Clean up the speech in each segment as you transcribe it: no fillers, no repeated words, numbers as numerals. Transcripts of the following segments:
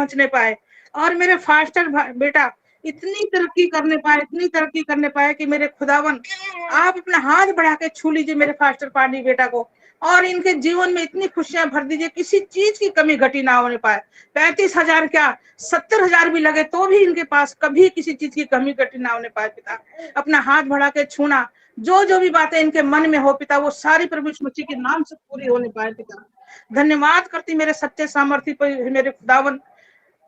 पहुंचने पाए, और मेरे फास्टर बेटा इतनी तरक्की करने पाए, इतनी तरक्की करने पाए कि मेरे खुदावन आप अपना हाथ बढ़ा के छू लीजिए मेरे फास्टर पानी बेटा को, और इनके जीवन में इतनी खुशियां भर दीजिए, किसी चीज की कमी घटी ना होने पाए। 35,000 क्या 70,000 भी लगे तो भी इनके पास कभी किसी चीज की कमी घटी ना होने पाए पिता। अपना हाथ बढ़ा के छूना, जो जो भी बातें इनके मन में हो पिता, वो सारी प्रभु यीशु मसीह के नाम से पूरी होने पाए पिता। धन्यवाद करती मेरे सच्चे सामर्थ्य पर मेरे खुदावन।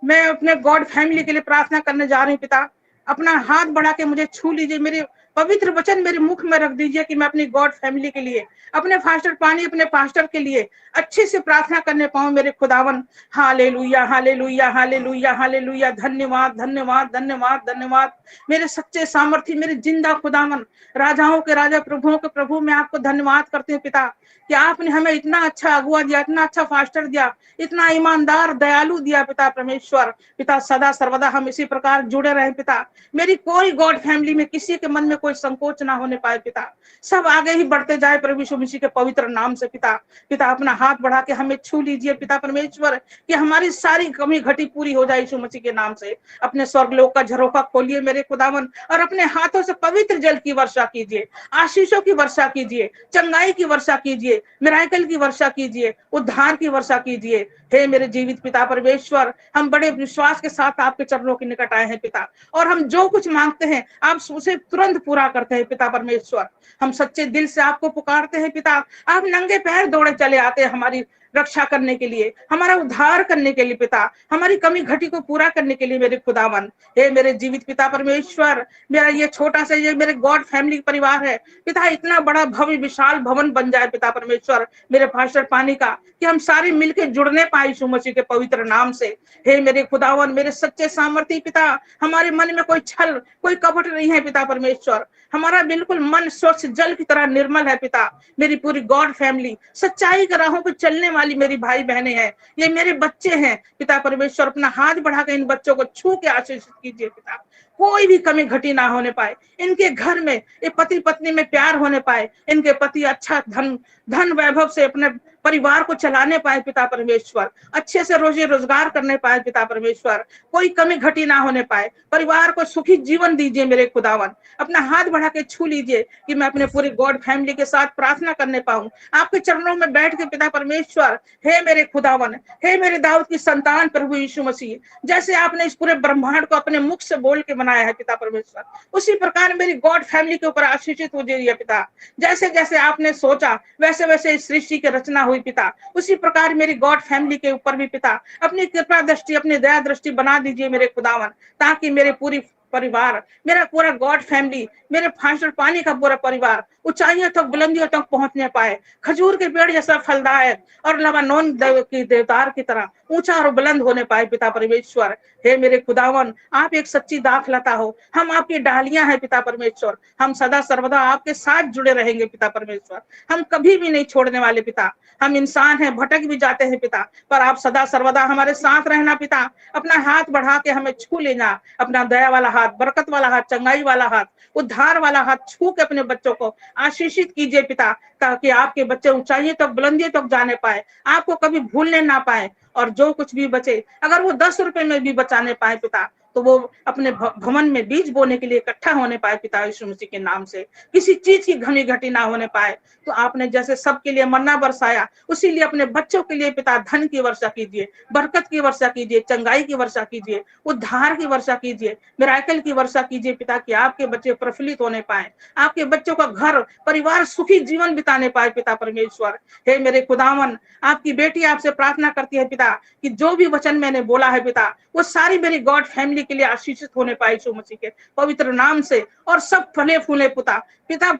मैं अपने गॉड फैमिली के लिए प्रार्थना करने जा रही हूँ पिता। अपना हाथ बढ़ा के मुझे छू लीजिए, मेरे पवित्र वचन मेरे मुख में रख दीजिए कि मैं अपनी गॉड फैमिली के लिए, अपने फास्टर पानी, अपने पास्टर के लिए अच्छे से प्रार्थना करने पाऊं मेरे खुदावन। Hallelujah hallelujah hallelujah hallelujah. धन्यवाद धन्यवाद धन्यवाद धन्यवाद मेरे सच्चे सामर्थ्य, मेरे जिंदा खुदावन, राजाओं के राजा, प्रभुओं के प्रभु, मैं आपको धन्यवाद करती हूँ पिता कि आपने हमें इतना अच्छा अगुआ दिया, इतना अच्छा फास्टर दिया, इतना ईमानदार दयालु दिया पिता परमेश्वर। पिता सदा सर्वदा हम इसी प्रकार जुड़े रहे पिता। मेरी कोई गॉड फैमिली में किसी के मन में कोई संकोच ना होने पाए पिता, सब आगे ही बढ़ते जाए प्रभु यीशु मसीह के पवित्र नाम से पिता। पिता अपना हाथ बढ़ा के हमें छू लीजिए पिता परमेश्वर कि हमारी सारी कमी घटी पूरी हो जाए यीशु मसीह के नाम से। अपने स्वर्गलोक का झरोखा खोलिए मेरे खुदावन, और अपने हाथों से पवित्र जल की वर्षा कीजिए, आशीषों की वर्षा कीजिए, चंगाई की वर्षा कीजिए, मिराकल की वर्षा कीजिए, उद्धार की वर्षा कीजिए। हे मेरे जीवित पिता परमेश्वर, हम बड़े विश्वास के साथ आपके चरणों के निकट आए हैं पिता, और हम जो कुछ मांगते हैं आप उसे तुरंत पूरा करते हैं पिता परमेश्वर। हम सच्चे दिल से आपको पुकारते हैं पिता, आप नंगे पैर दौड़े चले आते हैं हमारी रक्षा करने के लिए, हमारा उद्धार करने के लिए पिता, हमारी कमी घटी को पूरा करने के लिए मेरे खुदावन। हे मेरे जीवित पिता परमेश्वर, मेरा ये छोटा सा ये मेरे गॉड फैमिली परिवार है पिता, इतना बड़ा भव्य विशाल भवन बन जाए पिता परमेश्वर मेरे फास्टर पानी का, कि हम सारे मिलकर जुड़ने पाए यीशु मसीह के पवित्र नाम से। हे मेरे खुदावन, मेरे सच्चे सामर्थ्य पिता, हमारे मन में कोई छल कोई कपट नहीं है पिता परमेश्वर, हमारा बिल्कुल मन स्वच्छ जल की तरह निर्मल है पिता। मेरी पूरी गॉड फैमिली सच्चाई के राहों पर चलने वाली मेरी भाई बहनें हैं, ये मेरे बच्चे हैं पिता परमेश्वर। अपना हाथ बढ़ाकर इन बच्चों को छू के आशीषित कीजिए पिता, कोई भी कमी घटी ना होने पाए इनके घर में, ये पति पत्नी में प्यार होने पाए, इनके पति अच्छा धन वैभव से अपने परिवार को चलाने पाए पिता परमेश्वर, अच्छे से रोजी रोजगार करने पाए पिता परमेश्वर, कोई कमी घटी ना होने पाए, परिवार को सुखी जीवन दीजिए मेरे खुदावन। अपना हाथ बढ़ा के छू लीजिए कि मैं अपने पूरी गॉड फैमिली के साथ प्रार्थना करने पाऊं आपके चरणों में बैठ के पिता परमेश्वर। हे मेरे खुदावन, हे मेरे दाऊद की संतान प्रभु यीशु मसीह, जैसे आपने इस पूरे ब्रह्मांड को अपने मुख से बोल के बनाया है पिता परमेश्वर, उसी प्रकार मेरी गॉड फैमिली के ऊपर आशीषित हो जाइए पिता। जैसे जैसे आपने सोचा वैसे वैसे इस सृष्टि की रचना हुई पिता, उसी प्रकार मेरी गॉड फैमिली के ऊपर भी पिता अपनी कृपा दृष्टि, अपनी दया दृष्टि बना दीजिए मेरे खुदावन, ताकि मेरे पूरी परिवार, मेरा पूरा गॉड फैमिली, मेरे फास्टर पानी का पूरा परिवार ऊंचाइयों तक बुलंदियों तक पहुंचने पाए, खजूर के पेड़ जैसा फलदायक और लबानोन की देवदार की तरह ऊंचा और बुलंद होने पाए पिता परमेश्वर। हे मेरे खुदावन, आप एक सच्ची दाखलता हो, हम आपकी डालियां हैं पिता परमेश्वर, हम सदा सर्वदा आपके साथ जुड़े रहेंगे पिता परमेश्वर, हम कभी भी नहीं छोड़ने वाले पिता। हम इंसान हैं, भटक भी जाते हैं पिता, पर आप सदा सर्वदा हमारे साथ रहना पिता। अपना हाथ बढ़ा के हमें छू लेना, अपना दया वाला हाथ, बरकत वाला हाथ, चंगाई वाला हाथ, उद्धार वाला हाथ छू के अपने बच्चों को आशीषित कीजिए पिता, ताकि आपके बच्चे ऊंचाइयों तक बुलंदियों तक जाने पाए, आपको कभी भूलने ना पाए, और जो कुछ भी बचे अगर वो 10 रुपए में भी बचाने पाए पिता, तो वो अपने भवन में बीज बोने के लिए इकट्ठा होने पाए पिता यीशु मसीह के नाम से। किसी चीज की कमी घटी ना होने पाए। तो आपने जैसे सबके लिए मन्ना बरसाया, उसी लिए अपने बच्चों के लिए पिता धन की वर्षा कीजिए, बरकत की वर्षा कीजिए, चंगाई की वर्षा कीजिए, उद्धार की वर्षा कीजिए, मिराकल की वर्षा कीजिए पिता, कि आपके बच्चे प्रफुल्लित होने पाए, आपके बच्चों का घर परिवार सुखी जीवन बिताने पाए पिता परमेश्वर। हे मेरे खुदावन, आपकी बेटी आपसे प्रार्थना करती है पिता कि जो भी वचन मैंने बोला है पिता, वो सारी मेरी गॉड फैमिली के लिए आशीषित होने पाए यीशु मसीह के पवित्र नाम से, और सब फले फूले पिता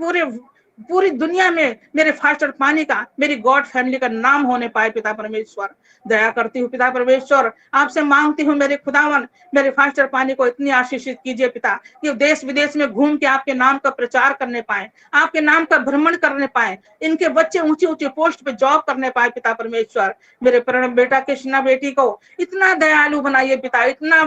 पूरी दुनिया में मेरे फास्टर पानी का, मेरी गॉड फैमिली का नाम होने पाए पिता परमेश्वर। दया करती हूँ पिता परमेश्वर, आपसे मांगती हूँ मेरे खुदावन, मेरे फास्टर पानी को इतनी आशीषित कीजिए पिता कि देश विदेश में घूम के आपके नाम का प्रचार करने पाए, आपके नाम का भ्रमण करने पाए, इनके बच्चे ऊंची ऊंची पोस्ट पे जॉब करने पाए पिता परमेश्वर। मेरे प्रणव बेटा कृष्णा बेटी को इतना दयालु बनाइए पिता, इतना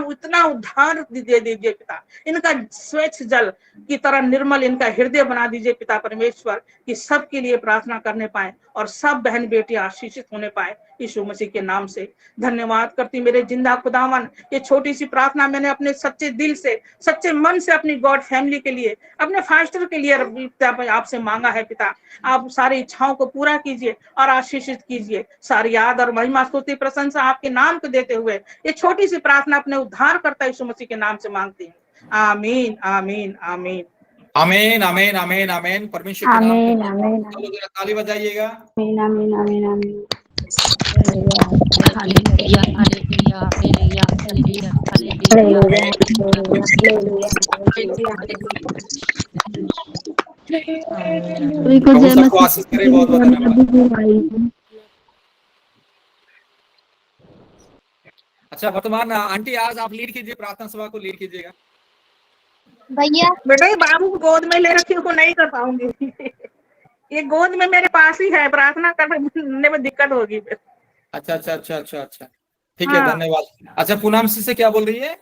उद्धार दे दीजिए पिता, इनका स्वच्छ जल की तरह निर्मल इनका हृदय बना दीजिए पिता परमेश्वर। परमेश्वर कि सबके लिए प्रार्थना करने पाए और सब बहन बेटी आशीषित होने पाए यीशु मसीह के नाम से। धन्यवाद करती मेरे जिंदा खुदावन, ये छोटी सी प्रार्थना मैंने अपने सच्चे दिल से, सच्चे मन से अपनी गॉड फैमिली के लिए, अपने फास्टर के लिए आपसे मांगा है पिता। आप सारी इच्छाओं को पूरा कीजिए और आशीषित कीजिए। सारी याद और महिमा स्तुति प्रशंसा आपके नाम को देते हुए ये छोटी सी प्रार्थना अपने उद्धार करता यीशु मसीह के नाम से मांगती हूँ। आमीन आमीन आमीन आमीन आमीन आमीन आमीन। परमेश्वर के नाम पे ताली बजाइएगा। आमीन आमीन आमीन आमीन। हालेलुया हालेलुया हालेलुया हालेलुया प्रभु सबको आशीष करे। बहुत बहुत धन्यवाद। अच्छा वर्तमान आंटी आज आप लीड कीजिए, प्रार्थना सभा को लीड कीजिएगा। भैया बेटा ये बाबू को गोद में ले रखी हूँ, नहीं कर पाऊंगी। ये गोद में मेरे पास ही है, प्रार्थना करने में दिक्कत होगी। अच्छा अच्छा अच्छा अच्छा अच्छा ठीक है, धन्यवाद। अच्छा पूनम से क्या बोल रही है?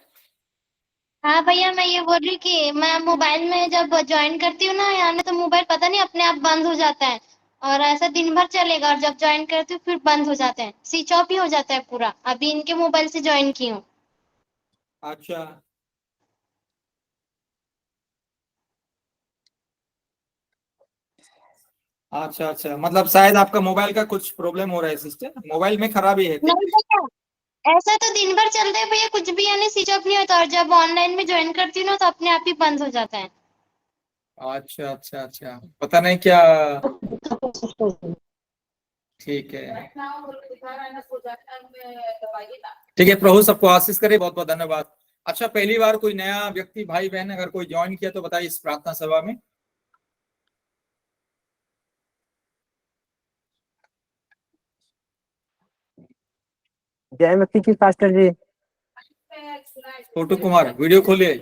हाँ भैया मैं ये बोल रही कि मैं मोबाइल में जब ज्वाइन करती हूँ ना यानी तो मोबाइल पता नहीं अपने आप बंद हो जाता है और ऐसा दिन भर चलेगा और जब ज्वाइन करती हूँ फिर बंद हो जाता है, स्विच ऑफ ही हो जाता है पूरा। अभी इनके मोबाइल से ज्वाइन की हूँ। अच्छा अच्छा अच्छा, मतलब शायद आपका मोबाइल का कुछ प्रॉब्लम हो रहा है सिस्टर, मोबाइल में खराबी है। नहीं भैया ऐसा तो दिन भर चलता है भैया, कुछ भी यानी स्विच ऑफ नहीं होता और जब ऑनलाइन में ज्वाइन करती हूँ ना तो अपने आप ही बंद हो जाता है। अच्छा अच्छा अच्छा, पता नहीं क्या। ठीक है ठीक है, प्रभु सबको आशीष करे। बहुत बहुत धन्यवाद। अच्छा पहली बार कोई नया व्यक्ति भाई बहन अगर कोई ज्वाइन किया तो बताइए इस प्रार्थना सभा में। जय मसीह की पास्टर जी। छोटू कुमार वीडियो खोलिए।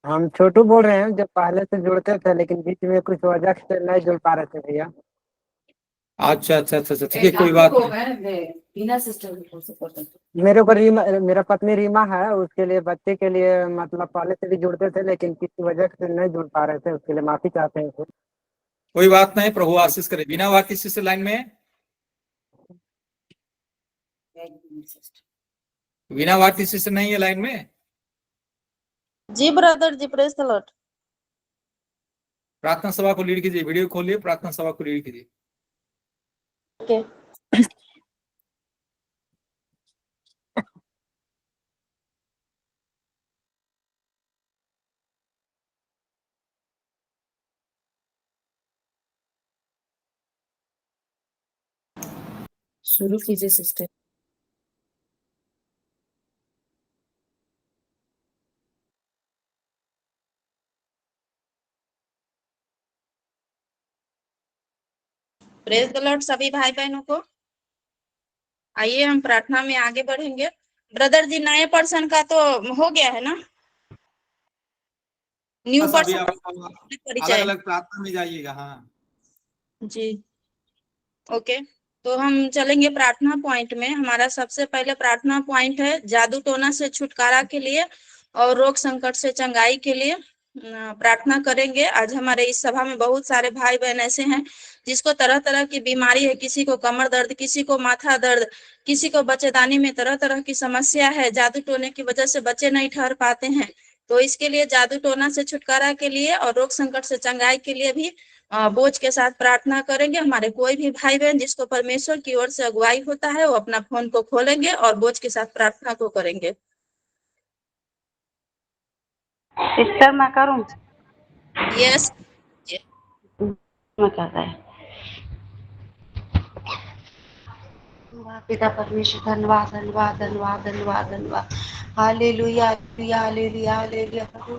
हम छोटू बोल रहे हैं, जब पहले से जुड़ते थे लेकिन बीच में कुछ वजह से नहीं जुड़ पा रहे थे भैया। अच्छा अच्छा अच्छा अच्छा ठीक है, कोई बात नहीं। मेरे को रीमा, मेरा पत्नी रीमा है, उसके लिए बच्चे के लिए मतलब पहले से भी जुड़ते थे लेकिन किसी वजह से नहीं जुड़ पा रहे थे, उसके लिए माफी चाहते हैं फिर। कोई बात नहीं, प्रभु आशीष करे। बिना वाक्य किसी से लाइन में, बिना वाक्य किसी से नहीं है लाइन में। जी ब्रदर जी, प्रेज द लॉर्ड। प्रार्थना सभा को लीड कीजिए, वीडियो खोलिए, प्रार्थना सभा को लीड कीजिए। ओके शुरू कीजिए सिस्टर। प्रेज द लॉर्ड सभी भाई बहनों को। आइए हम प्रार्थना में आगे बढ़ेंगे। ब्रदर जी नए पर्सन का तो हो गया है ना, न्यू बस अभी पर्सन आप अलग परिचय अलग प्रार्थना में जाइएगा। हाँ जी ओके। तो हम चलेंगे प्रार्थना पॉइंट में। हमारा सबसे पहले प्रार्थना पॉइंट है जादू टोना से छुटकारा के लिए और रोग संकट से चंगाई के लिए प्रार्थना करेंगे। आज हमारे इस सभा में बहुत सारे भाई बहन ऐसे हैं जिसको तरह तरह की बीमारी है, किसी को कमर दर्द, किसी को माथा दर्द, किसी को बच्चेदानी में तरह तरह की समस्या है। जादू टोने की वजह से बच्चे नहीं ठहर पाते हैं, तो इसके लिए जादू टोना से छुटकारा के लिए और रोग संकट से चंगाई के लिए भी बोझ के साथ प्रार्थना करेंगे। हमारे कोई भी भाई बहन जिसको परमेश्वर की ओर से अगुवाई होता है वो अपना फोन को खोलेंगे और बोझ के साथ प्रार्थना को करेंगे। सिस्टर मैं करूँ? यस मैं कर रहा है। पिता परमेश्वर धन्यवाद धन्यवाद धन्यवाद धन्यवाद धन्यवाद। Hallelujah hallelujah hallelujah hallelujah. प्रभु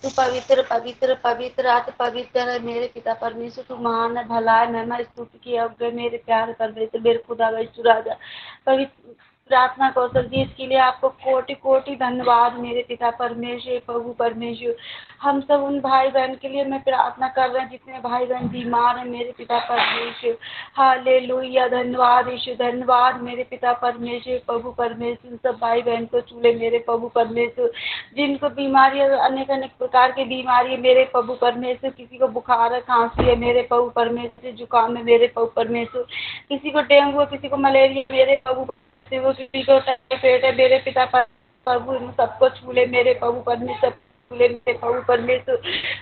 तू पवित्र पवित्र पवित्र अति पवित्र है मेरे पिता परमेश्वर। तू महान है, भला है, महिमा स्तुति की योग्य मेरे प्यार परमेश्वर, मेरे खुदा वैश्व राजा। पवित्र प्रार्थना कौशल दी, इसके लिए आपको कोटि कोटि धन्यवाद मेरे पिता परमेश्वर, प्रभु परमेश्वर। हम सब उन भाई बहन के लिए मैं प्रार्थना कर रहे हैं जितने भाई बहन बीमार हैं मेरे पिता परमेश्वर। हालेलुया, धन्यवाद यीशु, धन्यवाद मेरे पिता परमेश्वर, प्रभु परमेश्वर। उन सब भाई बहन को चूले मेरे प्रभु परमेश्वर, जिनको बीमारी अनेक अनेक प्रकार की बीमारी है मेरे प्रभु परमेश्वर। किसी को बुखार है, खांसी है मेरे प्रभु परमेश्वर, जुकाम है मेरे प्रभु परमेश्वर, किसी को डेंगू है, किसी को मलेरिया मेरे प्रभु, किसी को टाइफाइड है मेरे पिता प्रभु। इन सबको छूले मेरे प्रभु परमेश्वर, छूले मेरे प्रभु परमेश्वर।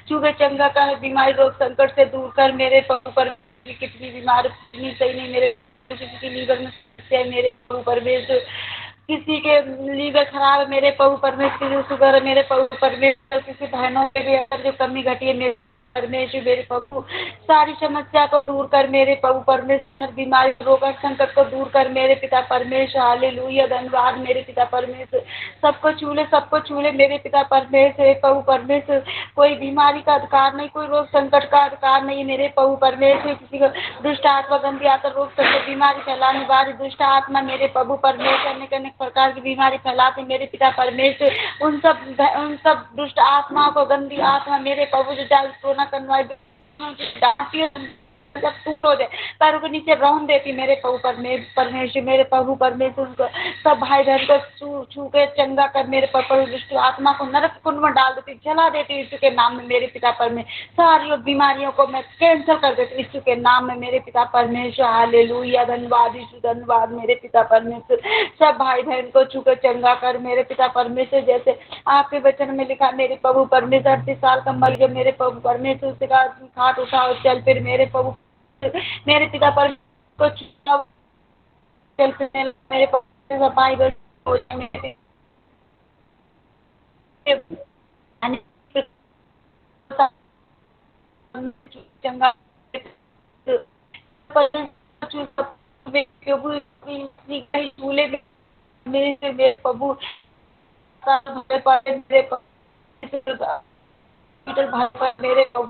छूके चंगा कर, बीमारी रोग संकट से दूर कर मेरे प्रभु परमेश्वर। कितनी बीमारी इतनी सही नहीं मेरे, किसी की लीवर में समस्या है मेरे प्रभु परमेश्वर, किसी के लीवर खराब है मेरे प्रभु परमेश्वर, किसी शुगर है मेरे प्रभु परमेश्वर, किसी बहनों के भी अगर जो कमी घटी है मेरे परमेश्वर मेरे प्रभु, सारी समस्या को दूर कर मेरे प्रभु परमेश्वर। बीमारी रोग संकट को दूर कर मेरे पिता परमेश्वर। हालेलुया, धन्यवाद मेरे पिता परमेश्वर। सबको छूले मेरे पिता परमेश्वर, प्रभु परमेश्वर। कोई बीमारी का अधिकार नहीं, कोई रोग संकट का अधिकार नहीं मेरे प्रभु परमेश्वर। किसी को दुष्ट आत्मा, गंदी आत्मा, रोग संकट, बीमारी फैलाने वाली दुष्ट आत्मा मेरे प्रभु परमेश्वर, अनेक अनेक प्रकार की बीमारी फैलाते मेरे पिता परमेश्वर। उन सब दुष्ट आत्माओं को, गंदी आत्मा मेरे प्रभु जो जाल करवाए जब टूट हो जाए पैरों के नीचे रौन देती मेरे प्रभु परमेश्वर, मेरे प्रभु परमेश्वर। उनको सब भाई बहन को छू के चंगा कर मेरे प्रभु, दुष्ट आत्मा को नरक कुंड में डाल देती, जला देती यीशु के नाम में मेरे पिता परमेश्वर। सारी बीमारियों को मैं कैंसिल कर देती यीशु के नाम में मेरे पिता परमेश्वर। हालेलुया, धन्यवाद यीशु, धन्यवाद मेरे पिता परमेश्वर। सब भाई बहन को छू के चंगा कर मेरे पिता परमेश्वर, जैसे आपके वचन में लिखा मेरे प्रभु परमेश्वर। 38 साल का मर गया मेरे प्रभु परमेश्वर, उसके बाद खाट उठाओ चल फिर मेरे प्रभु, मेरे पिता परमेश्वर को चल फिर मेरे प्रभु भाई बहन चंगा झूले मेरे प्रभु, मेरे प्रभु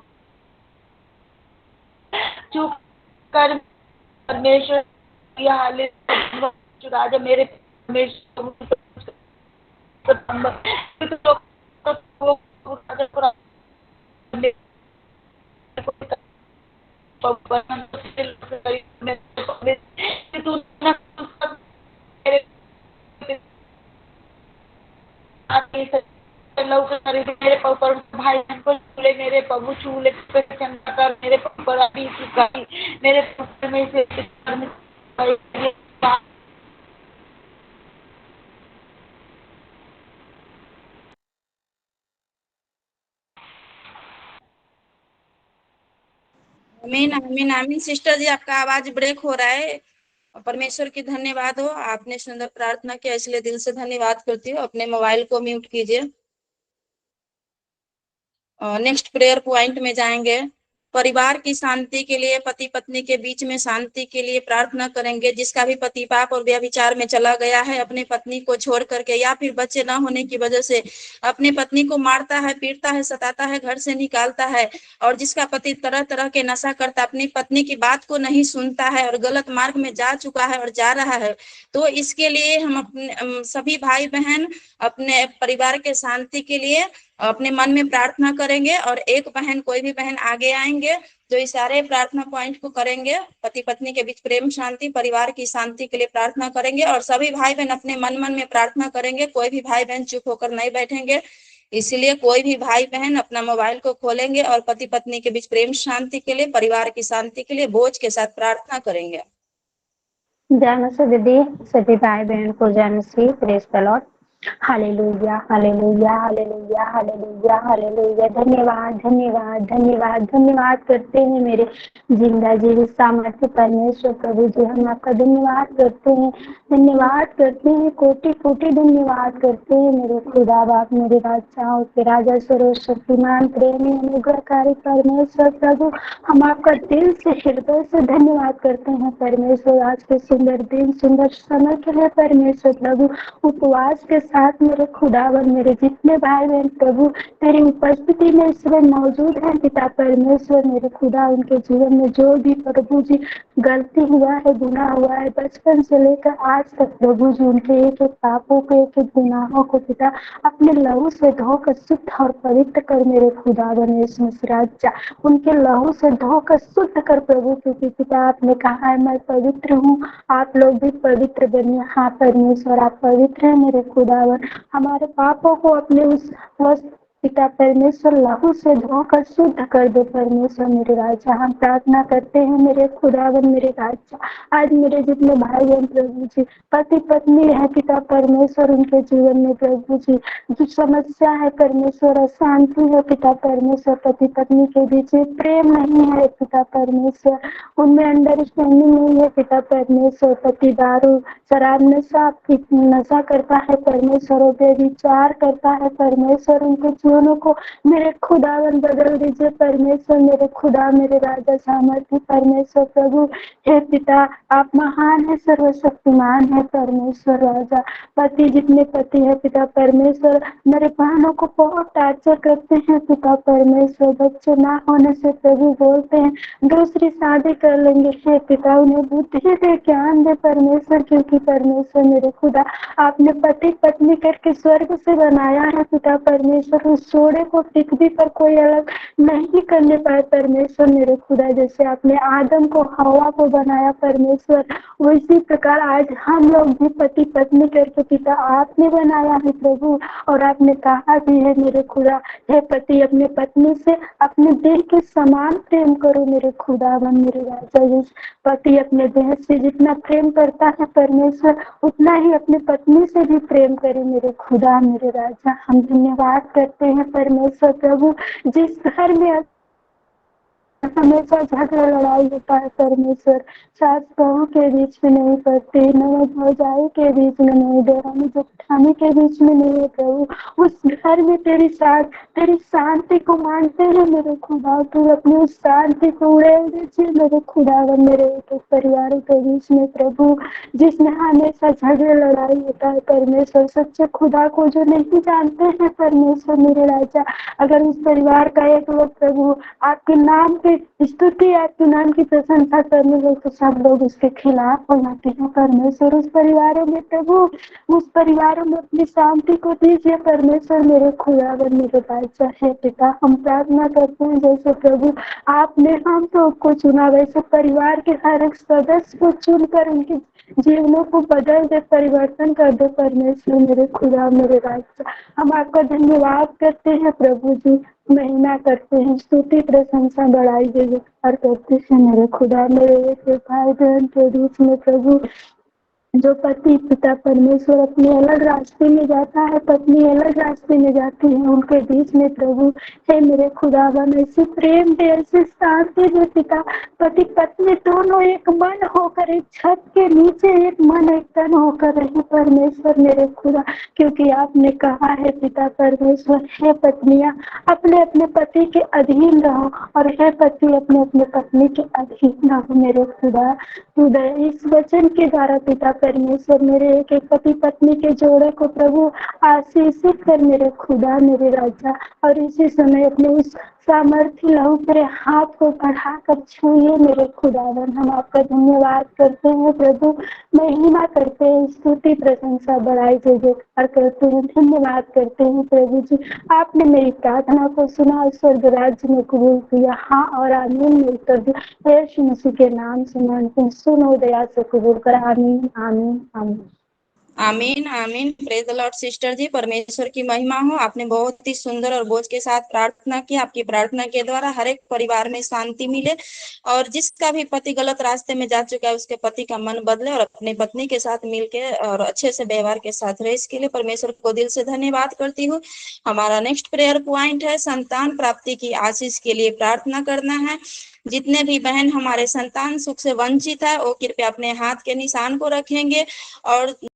चुप कर परमेश्वर। राजा मेरे परमेश्वर, मेरे प्रभु भाई बहन को छूले मेरे प्रभु, छूले चंगा कर मेरे प्रभु, मेरे परमेश्वर। आमीन आमीन आमीन। सिस्टर जी आपका आवाज ब्रेक हो रहा है। परमेश्वर की धन्यवाद हो, आपने सुंदर प्रार्थना किया इसलिए दिल से धन्यवाद करती हूँ। अपने मोबाइल को म्यूट कीजिए। नेक्स्ट प्रेयर पॉइंट में जाएंगे। परिवार की शांति के लिए, पति पत्नी के बीच में शांति के लिए प्रार्थना करेंगे। जिसका भी पति पाप और व्यभिचार में चला गया है, अपनी पत्नी को छोड़ करके या फिर बच्चे न होने की वजह से अपनी पत्नी को मारता है, पीटता है, सताता है, घर से निकालता है, और जिसका पति तरह तरह के नशा करता, अपनी पत्नी की बात को नहीं सुनता है और गलत मार्ग में जा चुका है और जा रहा है, तो इसके लिए हम अपने सभी भाई बहन अपने परिवार के शांति के लिए अपने मन में प्रार्थना करेंगे। और एक बहन, कोई भी बहन आगे आएंगे जो इस सारे प्रार्थना पॉइंट को करेंगे। पति पत्नी के बीच प्रेम शांति, परिवार की शांति के लिए प्रार्थना करेंगे। और सभी भाई बहन अपने मन में प्रार्थना करेंगे। कोई भी भाई बहन चुप होकर नहीं बैठेंगे, इसलिए कोई भी भाई बहन अपना मोबाइल को खोलेंगे और पति पत्नी के बीच प्रेम शांति के लिए, परिवार की शांति के लिए बोझ के साथ प्रार्थना करेंगे। जय मसीह दीदी, सभी भाई बहन को जय मसीह, praise the Lord. Hallelujah hallelujah hallelujah hallelujah hallelujah. धन्यवाद धन्यवाद धन्यवाद धन्यवाद करते हैं मेरे जिंदा जीवित सामर्थ्य परमेश्वर प्रभु जी। हम आपका धन्यवाद करते हैं, धन्यवाद करते हैं, कोटि कोटि धन्यवाद करते हैं मेरे खुदा बाप, मेरे बादशाह के राजा सर्वशक्तिमान प्रेमी अनुग्रहकारी परमेश्वर प्रभु। हम आपका दिल से, हृदय से धन्यवाद करते हैं परमेश्वर, आज के सुंदर दिन, सुंदर समय के लिए परमेश्वर प्रभु। उपवास के साथ मेरे खुदावन मेरे जितने भाई बहन प्रभु तेरी उपस्थिति में इस समय मौजूद है पिता परमेश्वर मेरे खुदा, उनके जीवन में जो भी प्रभु जी गलती हुआ है, गुनाह हुआ है, बचपन से लेकर आज तक प्रभु जी उनके एक एक पापों को, एक एक गुनाहों को पिता अपने लहू से धोकर शुद्ध और पवित्र कर मेरे खुदावन यीशु मसीह राजा, उनके लहू से धोकर शुद्ध कर प्रभु, क्योंकि पिता आपने कहा है मैं पवित्र हूँ, आप लोग भी पवित्र बनिए। हाँ परमेश्वर आप पवित्र हैं मेरे खुदावन, हमारे पापों को अपने उस पिता परमेश्वर लहू से धोकर शुद्ध कर दे परमेश्वर मेरे राजा। हम प्रार्थना करते हैं मेरे खुदावन मेरे राजा, आज मेरे जितने भाई बहन प्रभु जी पति पत्नी है पिता परमेश्वर, उनके जीवन में प्रभु जी जो समस्या है परमेश्वर, अशांति है पिता परमेश्वर, पति पत्नी के बीच में प्रेम नहीं है पिता परमेश्वर, उनमें अंडरस्टैंडिंग नहीं है पिता परमेश्वर, पति दारू शराब नशा करता है परमेश्वर, व्यभिचार करता है परमेश्वर, उनके जीवनों को मेरे खुदावन बदल दीजिए परमेश्वर मेरे खुदा मेरे राजा सामर्थ्य परमेश्वर प्रभु। हे पिता आप महान है, सर्वशक्तिमान है परमेश्वर राजा। पति जितने पति है पिता परमेश्वर मेरे बहनों को बहुत टार्चर करते हैं पिता परमेश्वर, बच्चे ना होने से प्रभु बोलते हैं दूसरी शादी कर लेंगे। हे पिता उन्हें बुद्धि दे, ज्ञान दे परमेश्वर, क्योंकि परमेश्वर मेरे खुदा आपने पति पत्नी करके स्वर्ग से बनाया है पिता परमेश्वर, उस जोड़े को पृथ्वी पर कोई अलग नहीं करने पाए परमेश्वर मेरे खुदा। जैसे आपने आदम को हवा को बनाया परमेश्वर, उसी प्रकार आज हम लोग भी पति पत्नी करके पिता आपने बनाया है प्रभु, और आपने कहा भी है मेरे खुदा हे पति अपने पत्नी से अपने दिल के समान प्रेम करो मेरे खुदावन मेरे राजा। जिस पति अपने देह से जितना प्रेम करता है परमेश्वर उतना ही अपने पत्नी से भी प्रेम करे मेरे खुदा मेरे राजा। हम धन्यवाद करते हैं परमेश्वर प्रभु, जिस घर में हमेशा झगड़ा लड़ाई होता है परमेश्वर, सास बहू के बीच में नहीं पड़ती, ननद भौजाई के बीच में नहीं, देवरानी जेठानी के बीच में नहीं है प्रभु, उस घर में तेरी शांति को मांगते हैं मेरे खुदा, तू अपनी उस शांति को उड़ेल दीजिए मेरे खुदावन मेरे एक एक परिवारों के बीच में प्रभु, जिसमें हमेशा झगड़े लड़ाई होता है परमेश्वर, सच्चे खुदा को जो नहीं जानते हैं परमेश्वर मेरे राजा, अगर उस परिवार का एक लोग प्रभु आपके नाम के स्तुति आपके नाम की प्रशंसा करने लगे तो सब लोग उसके खिलाफ हो जाते हैं परमेश्वर। उस परिवारों में प्रभु उस परिवारों में अपनी शांति को दीजिए परमेश्वर मेरे खुदावन मेरे राजा। है पिता हम प्रार्थना करते हैं जैसे प्रभु आपने हम सबको चुना वैसे परिवार के हर एक सदस्य को चुनकर उनके जीवनों को बदल दे, परिवर्तन कर दे परमेश्वर मेरे खुदा मेरे राजा। हम आपका धन्यवाद करते हैं प्रभु जी, महिमा करते हैं, स्तुति प्रशंसा बढ़ाई दे और करते हैं मेरे खुदा मेरे एक भाई बहन के बीच में प्रभु जो पति पिता परमेश्वर अपने अलग रास्ते में जाता है, पत्नी अलग रास्ते में जाती है, उनके बीच में प्रभु हे मेरे खुदावन ऐसे प्रेम दे, ऐसे शांति दे पिता, पति पत्नी दोनों एक मन होकर एक छत के नीचे एक मन एक तन होकर रहे परमेश्वर मेरे खुदा, क्योंकि आपने कहा है पिता परमेश्वर हे पत्नियां अपने अपने पति के अधीन रहो और हे पति अपने अपने पत्नी के अधीन रहो मेरे खुदा। इस वचन के द्वारा पिता परमेश्वर मेरे एक एक पति पत्नी के जोड़े को प्रभु आशीषित कर मेरे खुदा मेरे राजा, और इसी समय अपने उस सामर्थ्य लहू तेरे हाथ को बढ़ाकर छूए मेरे खुदावन। हम आपका धन्यवाद करते हैं प्रभु, महिमा करते हैं, स्तुति प्रशंसा बढ़ाई जयकार करते हैं, धन्यवाद करते हैं प्रभु जी। आपने मेरी प्रार्थना को सुना, स्वर्ग राज्य में कबूल किया, हाँ और आमीन में उत्तर दिया। यीशु मसीह के नाम से मांगते हैं, सुनो दया से कबूल कर, आमीन आमीन आमीन आमीन आमीन। प्रेज द लॉर्ड सिस्टर जी, परमेश्वर की महिमा हो। आपने बहुत ही सुंदर और बोझ के साथ प्रार्थना की। आपकी प्रार्थना के द्वारा हर एक परिवार में शांति मिले और जिसका भी पति गलत रास्ते में जा चुका है उसके पति का मन बदले और अपनी पत्नी के साथ मिलके और अच्छे से व्यवहार के साथ रहे। इसके लिए परमेश्वर को दिल से धन्यवाद करती हूँ। हमारा नेक्स्ट प्रेयर पॉइंट है संतान प्राप्ति की आशीष के लिए प्रार्थना करना है। जितने भी बहन हमारे संतान सुख से वंचित है वो कृपया अपने हाथ के निशान को रखेंगे और